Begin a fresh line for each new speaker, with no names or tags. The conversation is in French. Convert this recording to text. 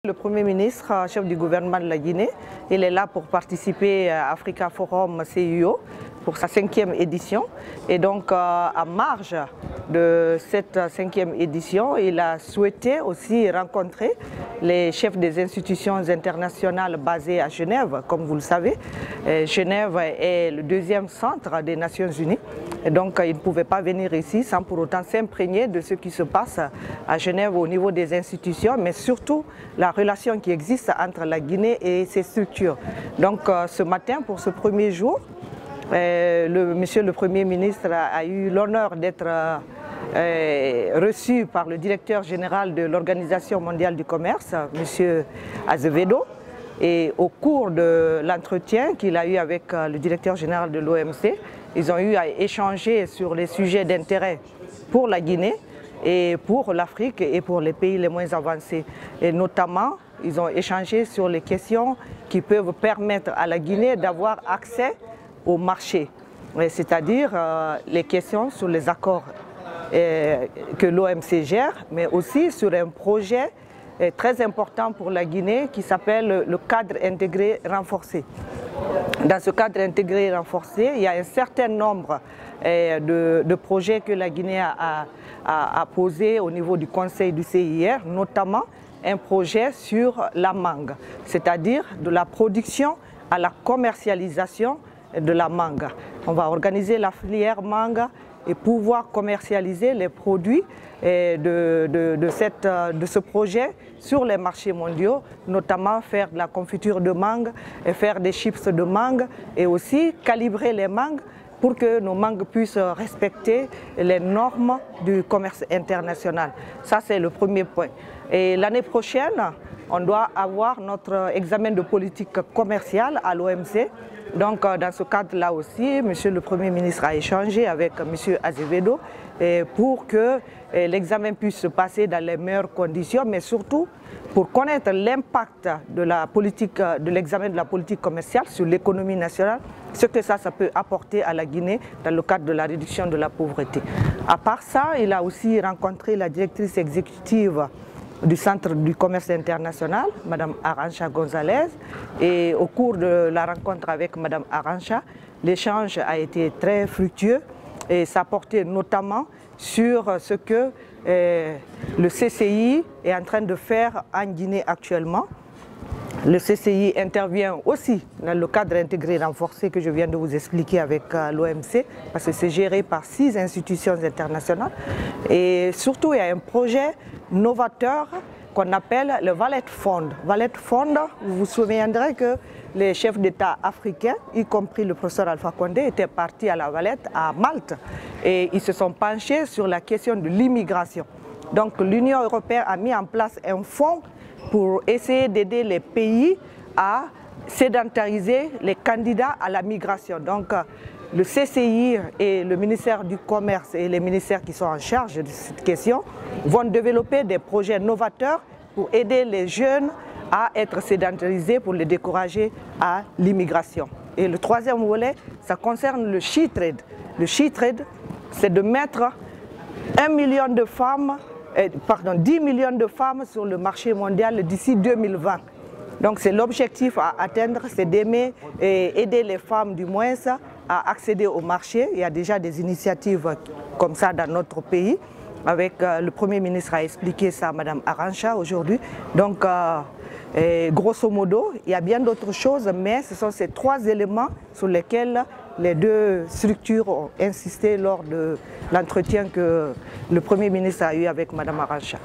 Le Premier ministre, chef du gouvernement de la Guinée, il est là pour participer à Africa Forum CIO pour sa 5e édition. Et donc, à marge de cette 5e édition, il a souhaité aussi rencontrer les chefs des institutions internationales basées à Genève. Comme vous le savez, Genève est le 2e centre des Nations Unies. Et donc, il ne pouvait pas venir ici sans pour autant s'imprégner de ce qui se passe à Genève au niveau des institutions, mais surtout la relation qui existe entre la Guinée et ses structures. Donc, ce matin, pour ce premier jour, Monsieur le Premier ministre a eu l'honneur d'être reçu par le directeur général de l'Organisation mondiale du commerce, M. Azevedo. Et au cours de l'entretien qu'il a eu avec le directeur général de l'OMC, ils ont eu à échanger sur les sujets d'intérêt pour la Guinée et pour l'Afrique et pour les pays les moins avancés. Et notamment, ils ont échangé sur les questions qui peuvent permettre à la Guinée d'avoir accès au marché, c'est-à-dire les questions sur les accords que l'OMC gère, mais aussi sur un projet très important pour la Guinée qui s'appelle le cadre intégré renforcé. Dans ce cadre intégré renforcé, il y a un certain nombre de projets que la Guinée a posés au niveau du Conseil du CIR, notamment un projet sur la mangue, c'est-à-dire de la production à la commercialisation de la mangue. On va organiser la filière mangue et pouvoir commercialiser les produits de ce projet sur les marchés mondiaux, notamment faire de la confiture de mangue, et faire des chips de mangue et aussi calibrer les mangues pour que nos mangues puissent respecter les normes du commerce international. Ça, c'est le premier point. Et l'année prochaine, on doit avoir notre examen de politique commerciale à l'OMC. Donc, dans ce cadre-là aussi, Monsieur le Premier ministre a échangé avec Monsieur Azevedo pour que l'examen puisse se passer dans les meilleures conditions, mais surtout pour connaître l'impact de l'examen de la politique commerciale sur l'économie nationale, ce que ça peut apporter à la Guinée dans le cadre de la réduction de la pauvreté. À part ça, il a aussi rencontré la directrice exécutive du Centre du commerce international, Mme Arantxa González, et au cours de la rencontre avec Mme Arantxa, l'échange a été très fructueux et ça portait notamment sur ce que le CCI est en train de faire en Guinée actuellement. Le CCI intervient aussi dans le cadre intégré renforcé que je viens de vous expliquer avec l'OMC, parce que c'est géré par 6 institutions internationales. Et surtout, il y a un projet novateur qu'on appelle le Wallet Fund. Wallet Fund, vous vous souviendrez que les chefs d'État africains, y compris le professeur Alpha Condé, étaient partis à la Valette, à Malte, et ils se sont penchés sur la question de l'immigration. Donc l'Union européenne a mis en place un fonds pour essayer d'aider les pays à sédentariser les candidats à la migration. Donc le CCI et le ministère du Commerce et les ministères qui sont en charge de cette question vont développer des projets novateurs pour aider les jeunes à être sédentarisés, pour les décourager à l'immigration. Et le troisième volet, ça concerne le SheTrade. Le SheTrade, c'est de mettre 10 millions de femmes sur le marché mondial d'ici 2020. Donc c'est l'objectif à atteindre, c'est d'aimer et aider les femmes du moins à accéder au marché. Il y a déjà des initiatives comme ça dans notre pays. Avec le Premier ministre a expliqué ça à Mme Arantxa aujourd'hui. Donc grosso modo, il y a bien d'autres choses, mais ce sont ces 3 éléments sur lesquels les 2 structures ont insisté lors de l'entretien que le Premier ministre a eu avec Mme Arantxa.